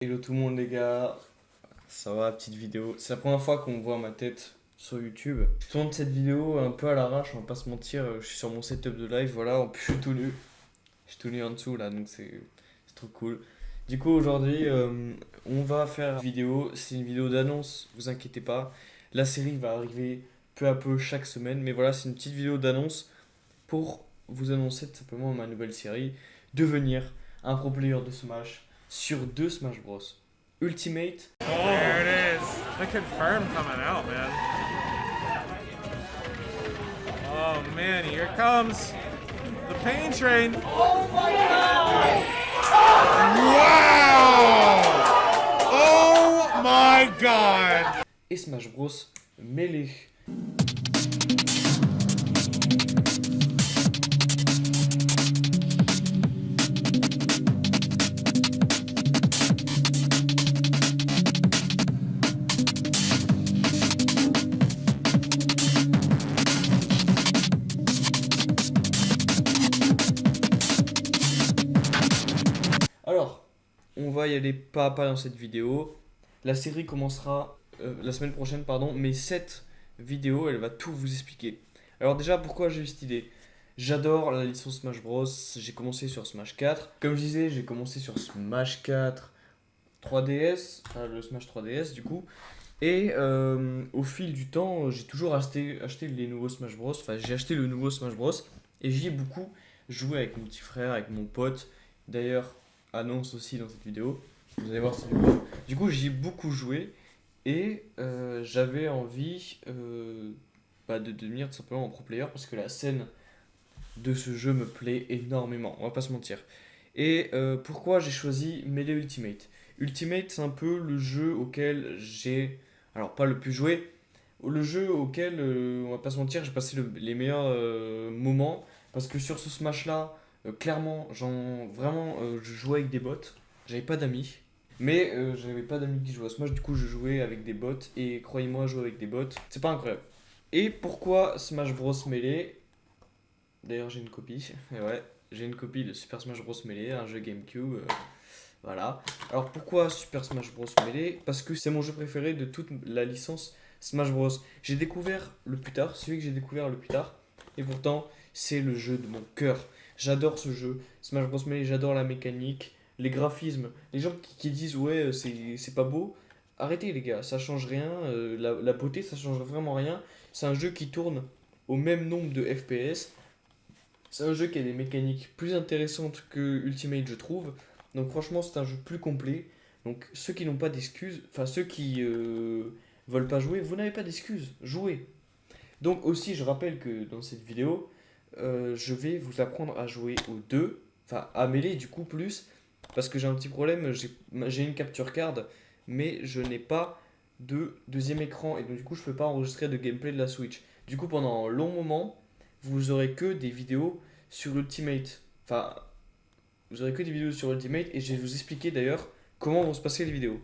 Hello tout le monde les gars, ça va, petite vidéo. C'est la première fois qu'on voit ma tête sur YouTube. Je tourne cette vidéo un peu à l'arrache, on va pas se mentir, je suis sur mon setup de live, voilà, en plus je suis tout nu. Je suis tout nu en dessous là, donc c'est trop cool. Du coup aujourd'hui, on va faire une vidéo, c'est une vidéo d'annonce, vous inquiétez pas. La série va arriver peu à peu chaque semaine, mais voilà, c'est une petite vidéo d'annonce pour vous annoncer tout simplement ma nouvelle série, devenir un pro player de Smash sur deux Smash Bros. Ultimate. There it is. The confirm coming out, man. Oh man, here it comes. The pain train. Wow! Oh my god! Et Smash Bros. Melee. Alors, on va y aller pas à pas dans cette vidéo. La série commencera la semaine prochaine, pardon, mais cette vidéo, elle va tout vous expliquer. Alors déjà, pourquoi j'ai eu cette idée? J'adore la licence Smash Bros. J'ai commencé sur Smash 4. Comme je disais, j'ai commencé sur Smash 4 3DS, enfin le Smash 3DS du coup. Et au fil du temps, j'ai toujours acheté les nouveaux Smash Bros. Enfin, j'ai acheté le nouveau Smash Bros. Et j'y ai beaucoup joué avec mon petit frère, avec mon pote. D'ailleurs, annonce aussi dans cette vidéo. Vous allez voir cette vidéo. Du coup, j'y ai beaucoup joué. Et j'avais envie de devenir tout simplement un pro player parce que la scène de ce jeu me plaît énormément. On va pas se mentir. Et pourquoi j'ai choisi Melee Ultimate? Ultimate, c'est un peu le jeu auquel j'ai. Alors, pas le plus joué. Le jeu auquel, on va pas se mentir, j'ai passé les meilleurs moments. Parce que sur ce Smash-là, clairement, vraiment, je jouais avec des bots. J'avais pas d'amis. Mais j'avais pas d'amis qui jouaient à Smash, du coup je jouais avec des bots. Et croyez-moi, jouer avec des bots, c'est pas incroyable. Et pourquoi Smash Bros Melee? D'ailleurs, j'ai une copie. Et ouais, j'ai une copie de Super Smash Bros Melee, un jeu GameCube. Voilà. Alors pourquoi Super Smash Bros Melee? Parce que c'est mon jeu préféré de toute la licence Smash Bros. J'ai découvert le plus tard, celui que j'ai découvert le plus tard. Et pourtant, c'est le jeu de mon cœur. J'adore ce jeu. Smash Bros Melee, j'adore la mécanique, les graphismes. Les gens qui disent ouais, c'est pas beau. Arrêtez les gars, ça change rien. La beauté, ça change vraiment rien. C'est un jeu qui tourne au même nombre de FPS. C'est un jeu qui a des mécaniques plus intéressantes que Ultimate, je trouve. Donc franchement, c'est un jeu plus complet. Donc ceux qui n'ont pas d'excuses, enfin ceux qui veulent pas jouer, vous n'avez pas d'excuses, jouez. Donc aussi, je rappelle que dans cette vidéo, je vais vous apprendre à jouer aux deux, enfin à mêler du coup plus, parce que j'ai un petit problème, j'ai une capture card, mais je n'ai pas de deuxième écran, et donc du coup je peux pas enregistrer de gameplay de la Switch. Du coup pendant un long moment, vous aurez que des vidéos sur Ultimate. Enfin, vous aurez que des vidéos sur Ultimate et je vais vous expliquer d'ailleurs comment vont se passer les vidéos.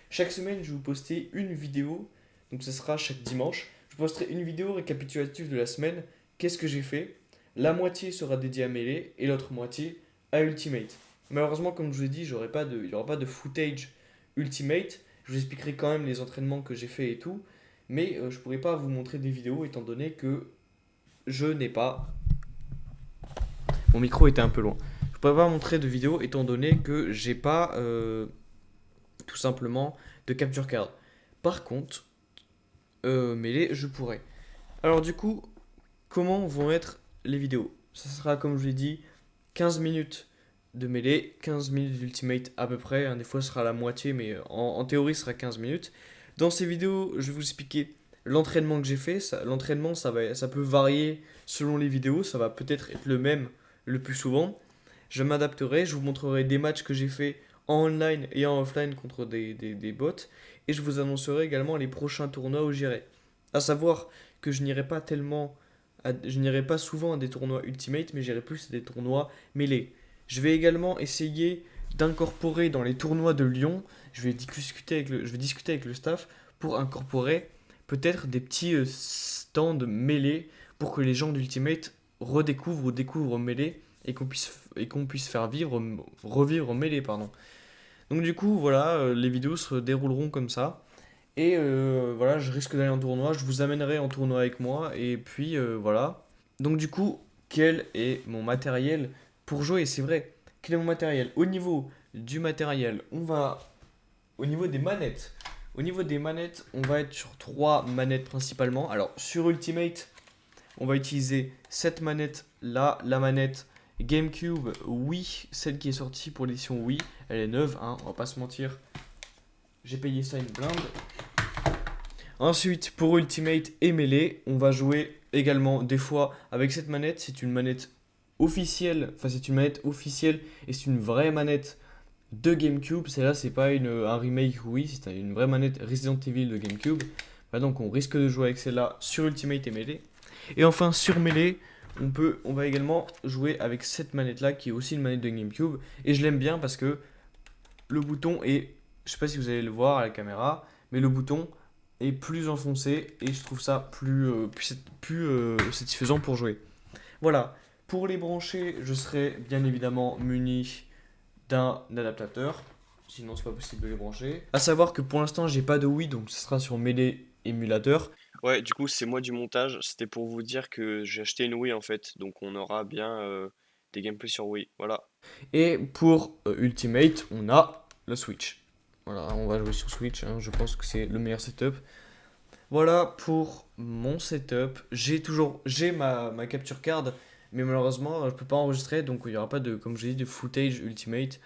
Chaque semaine, je vais vous poster une vidéo, donc ce sera chaque dimanche. Je posterai une vidéo récapitulative de la semaine, qu'est-ce que j'ai fait. La moitié sera dédiée à Melee et l'autre moitié à Ultimate. Malheureusement, comme je vous ai dit, il n'y aura pas de footage Ultimate. Je vous expliquerai quand même les entraînements que j'ai fait et tout. Mais je ne pourrai pas vous montrer des vidéos étant donné que je n'ai pas. Mon micro était un peu loin. Je ne pourrais pas montrer de vidéo étant donné que j'ai pas tout simplement de capture card. Par contre, Melee, je pourrais. Alors du coup, comment vont être les vidéos? Ça sera comme je l'ai dit, 15 minutes de Melee, 15 minutes d'Ultimate à peu près. Des fois, ce sera la moitié, mais en théorie, ce sera 15 minutes. Dans ces vidéos, je vais vous expliquer l'entraînement que j'ai fait. L'entraînement, ça peut varier selon les vidéos. Ça va peut-être être le même le plus souvent. Je m'adapterai, je vous montrerai des matchs que j'ai fait en online et en offline contre des bots. Et je vous annoncerai également les prochains tournois où j'irai. À savoir que je n'irai pas souvent à des tournois Ultimate, mais j'irai plus à des tournois mêlés. Je vais également essayer d'incorporer dans les tournois de Lyon, je vais discuter avec le staff pour incorporer peut-être des petits stands mêlés pour que les gens d'Ultimate redécouvrent ou découvrent mêlés et qu'on puisse faire revivre mêlés, pardon. Donc du coup, voilà, les vidéos se dérouleront comme ça. Et voilà, je risque d'aller en tournoi, je vous amènerai en tournoi avec moi. Et puis voilà. Donc du coup, quel est mon matériel pour jouer? C'est vrai, quel est mon matériel? Au niveau du matériel, on va... Au niveau des manettes. Au niveau des manettes, on va être sur 3 manettes principalement. Alors sur Ultimate, on va utiliser cette manette là, la manette GameCube Wii, celle qui est sortie pour l'édition Wii. Elle est neuve, hein, on va pas se mentir. J'ai payé ça une blinde. Ensuite, pour Ultimate et Melee, on va jouer également des fois avec cette manette. C'est une manette officielle, enfin c'est une manette officielle et c'est une vraie manette de GameCube. Celle-là, c'est pas un remake Wii, c'est une vraie manette Resident Evil de GameCube. Bah, donc on risque de jouer avec celle-là sur Ultimate et Melee. Et enfin sur Melee, on va également jouer avec cette manette-là qui est aussi une manette de GameCube. Et je l'aime bien parce que le bouton est, je sais pas si vous allez le voir à la caméra, mais le bouton est plus enfoncé et je trouve ça plus satisfaisant pour jouer. Voilà, pour les brancher, je serai bien évidemment muni d'un adaptateur, sinon c'est pas possible de les brancher. A savoir que pour l'instant j'ai pas de Wii, donc ce sera sur Melee émulateur. Ouais, du coup, c'est moi du montage. C'était pour vous dire que j'ai acheté une Wii en fait. Donc on aura bien des gameplays sur Wii. Voilà. Et pour Ultimate, on a la Switch. Voilà, on va jouer sur Switch, hein, je pense que c'est le meilleur setup. Voilà pour mon setup. J'ai ma capture card, mais malheureusement, je peux pas enregistrer, donc il n'y aura pas de, comme je l'ai dit, de footage Ultimate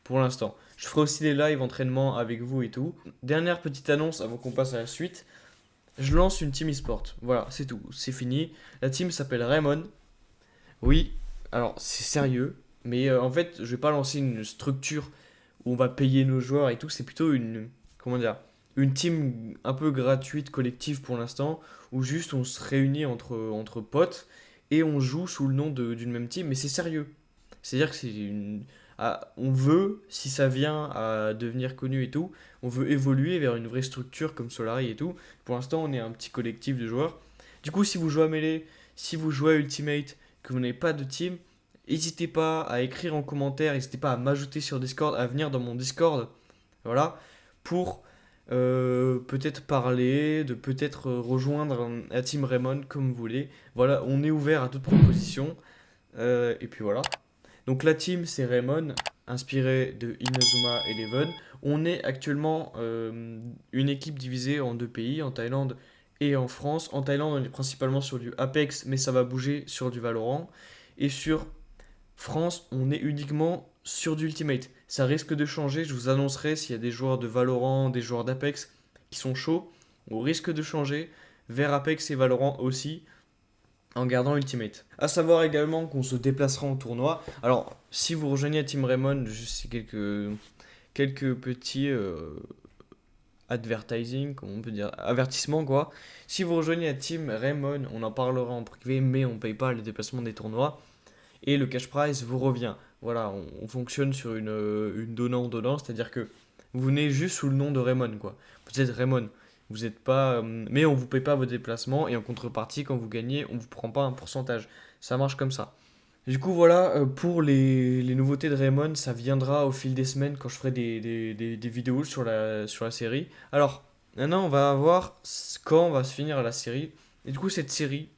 pour l'instant. Je ferai aussi des lives entraînement avec vous et tout. Dernière petite annonce avant qu'on passe à la suite. Je lance une team e-sport. Voilà, c'est tout, c'est fini. La team s'appelle Raymond. Oui, alors c'est sérieux, mais en fait, je vais pas lancer une structure où on va payer nos joueurs et tout. C'est plutôt comment dire, une team un peu gratuite, collective pour l'instant, où juste on se réunit entre potes et on joue sous le nom d'une même team, mais c'est sérieux. C'est-à-dire que on veut, si ça vient à devenir connu et tout, on veut évoluer vers une vraie structure comme Solari et tout. Pour l'instant, on est un petit collectif de joueurs. Du coup, si vous jouez à Melee, si vous jouez à Ultimate, que vous n'avez pas de team, n'hésitez pas à écrire en commentaire, n'hésitez pas à m'ajouter sur Discord, à venir dans mon Discord, voilà, pour peut-être parler, de peut-être rejoindre la team Raymond comme vous voulez. Voilà, on est ouvert à toute proposition. Et puis voilà. Donc la team c'est Raymond, inspiré de Inazuma Eleven. On est actuellement une équipe divisée en 2 pays, en Thaïlande et en France. En Thaïlande on est principalement sur du Apex, mais ça va bouger sur du Valorant. Et sur France on est uniquement sur du Ultimate. Ça risque de changer, je vous annoncerai s'il y a des joueurs de Valorant, des joueurs d'Apex qui sont chauds. On risque de changer vers Apex et Valorant aussi, en gardant Ultimate. A savoir également qu'on se déplacera en tournoi. Alors, si vous rejoignez Team Raymond, juste quelques petits advertising, comment on peut dire, avertissements quoi. Si vous rejoignez la Team Raymond, on en parlera en privé, mais on ne paye pas les déplacements des tournois. Et le cash prize vous revient. Voilà, on fonctionne sur une donnant-donnant, c'est-à-dire que vous venez juste sous le nom de Raymond, quoi. Vous êtes Raymond. Vous n'êtes pas, mais on vous paye pas vos déplacements et en contrepartie, quand vous gagnez, on vous prend pas un pourcentage. Ça marche comme ça. Du coup, voilà, pour les nouveautés de Raymond, ça viendra au fil des semaines quand je ferai des vidéos sur la série. Alors, maintenant, on va voir quand va se finir la série. Et du coup, cette série,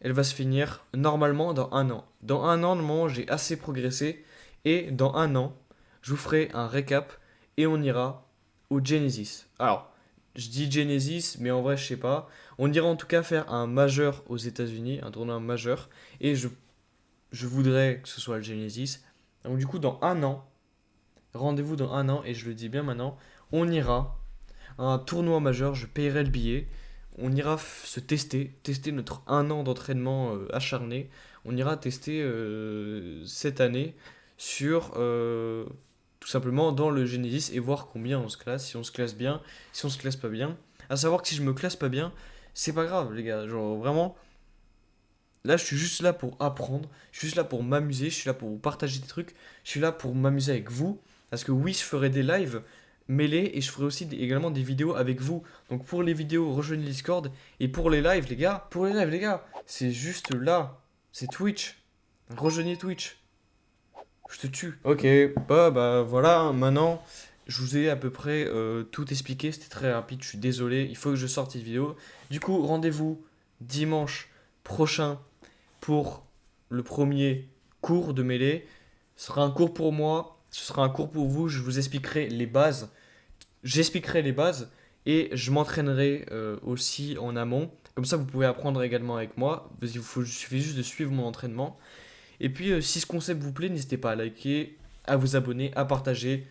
elle va se finir normalement dans 1 an. Dans 1 an, normalement, j'ai assez progressé. Et dans 1 an, je vous ferai un récap et on ira au Genesis. Alors, je dis Genesis, mais en vrai, je sais pas. On ira en tout cas faire un majeur aux États-Unis, un tournoi majeur. Et je voudrais que ce soit le Genesis. Donc, du coup, dans 1 an, rendez-vous dans 1 an, et je le dis bien maintenant, on ira à un tournoi majeur. Je payerai le billet. On ira se tester notre 1 an d'entraînement acharné. On ira tester cette année sur tout simplement dans le Genesis et voir combien on se classe, si on se classe bien, si on se classe pas bien. À savoir que si je me classe pas bien, c'est pas grave les gars, genre vraiment, là je suis juste là pour apprendre, je suis juste là pour m'amuser, je suis là pour vous partager des trucs, je suis là pour m'amuser avec vous, parce que oui je ferai des lives mêlés et je ferai aussi également des vidéos avec vous. Donc pour les vidéos, rejoignez Discord, et pour les lives les gars, c'est juste là, c'est Twitch, rejoignez Twitch. je te tue. Ok, bah voilà, hein, maintenant, je vous ai à peu près tout expliqué, c'était très rapide, je suis désolé, il faut que je sorte cette vidéo. Du coup, rendez-vous dimanche prochain pour le premier cours de mêlée. Ce sera un cours pour moi, ce sera un cours pour vous, je vous expliquerai les bases. J'expliquerai les bases et je m'entraînerai aussi en amont. Comme ça, vous pouvez apprendre également avec moi. Il suffit juste de suivre mon entraînement. Et puis, si ce concept vous plaît, n'hésitez pas à liker, à vous abonner, à partager.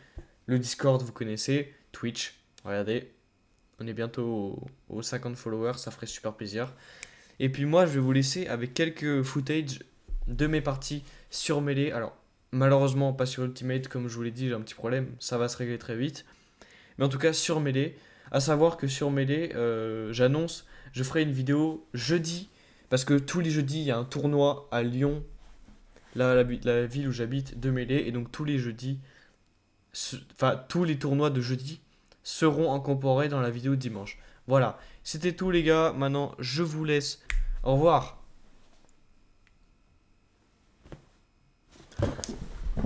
Le Discord, vous connaissez. Twitch, regardez. On est bientôt aux 50 followers, ça ferait super plaisir. Et puis moi, je vais vous laisser avec quelques footage de mes parties sur Melee. Alors, malheureusement, pas sur Ultimate, comme je vous l'ai dit, j'ai un petit problème. Ça va se régler très vite. Mais en tout cas, sur Melee. À savoir que sur Melee, j'annonce, je ferai une vidéo jeudi. Parce que tous les jeudis, il y a un tournoi à Lyon, là, la ville où j'habite, de Melee. Et donc tous les jeudis, enfin tous les tournois de jeudi seront incorporés dans la vidéo de dimanche. Voilà, c'était tout les gars. Maintenant, je vous laisse. Au revoir.